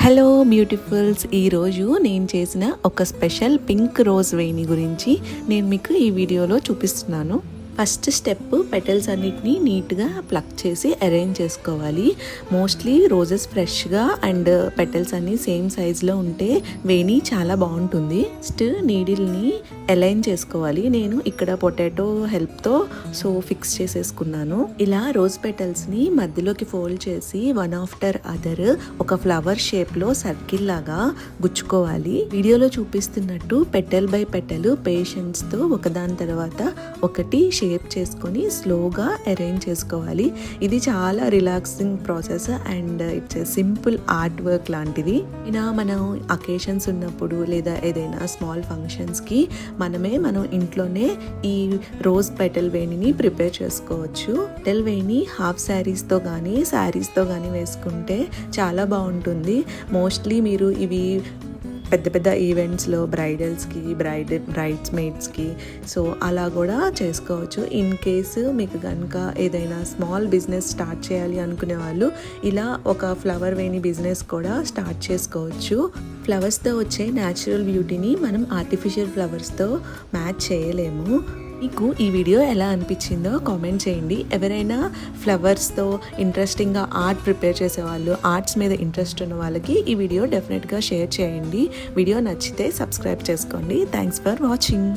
Hello beautifuls, ఈరోజు నేను చేసిన ఒక స్పెషల్ పింక్ రోజ్ వేణి గురించి నేను మీకు ఈ వీడియోలో చూపిస్తున్నాను. ఫస్ట్ స్టెప్, పెటల్స్ అన్నిటినీ నీట్గా ప్లక్ చేసి అరేంజ్ చేసుకోవాలి. మోస్ట్లీ రోజెస్ ఫ్రెష్గా అండ్ పెటల్స్ అన్నీ సేమ్ సైజులో ఉంటే వేణి చాలా బాగుంటుంది. నెక్స్ట్ నీడిల్ని అలైన్ చేసుకోవాలి. నేను ఇక్కడ పొటాటో హెల్ప్తో ఫిక్స్ చేసేసుకున్నాను. ఇలా రోజ్ పెటల్స్ని మధ్యలోకి ఫోల్డ్ చేసి వన్ ఆఫ్టర్ అదర్ ఒక ఫ్లవర్ షేప్లో సర్కిల్ లాగా గుచ్చుకోవాలి. వీడియోలో చూపిస్తున్నట్టు పెటల్ బై పెటల్ పేషెన్స్తో ఒకదాని తర్వాత ఒకటి షేప్ చేసుకొని స్లోగా అరేంజ్ చేసుకోవాలి. ఇది చాలా relaxing process and it's simple art work లాంటిది. ఇలా మనం అకేషన్స్ ఉన్నప్పుడు లేదా ఏదైనా స్మాల్ ఫంక్షన్స్కి మనం ఇంట్లోనే ఈ రోజ్ పెటల్ వేణిని ప్రిపేర్ చేసుకోవచ్చు. పెటల్ వేణి హాఫ్ శారీస్తో కానీ శారీస్తో కానీ వేసుకుంటే చాలా బాగుంటుంది. మోస్ట్లీ మీరు ఇవి పెద్ద పెద్ద ఈవెంట్స్లో బ్రైడల్స్కి బ్రైడ్స్ మేడ్స్కి అలా కూడా చేసుకోవచ్చు. ఇన్ కేసు మీకు కనుక ఏదైనా స్మాల్ బిజినెస్ స్టార్ట్ చేయాలి అనుకునే వాళ్ళు ఇలా ఒక ఫ్లవర్ వేణి బిజినెస్ కూడా స్టార్ట్ చేసుకోవచ్చు. ఫ్లవర్స్తో వచ్చే న్యాచురల్ బ్యూటీని మనం ఆర్టిఫిషియల్ ఫ్లవర్స్తో మ్యాచ్ చేయలేము. మీకు ఈ వీడియో ఎలా అనిపించిందో కామెంట్ చేయండి. ఎవరైనా ఫ్లవర్స్తో ఇంట్రెస్టింగ్గా ఆర్ట్ ప్రిపేర్ చేసేవాళ్ళు, ఆర్ట్స్ మీద ఇంట్రెస్ట్ ఉన్న వాళ్ళకి ఈ వీడియో డెఫినెట్గా షేర్ చేయండి. వీడియో నచ్చితే సబ్స్క్రైబ్ చేసుకోండి. Thanks for watching.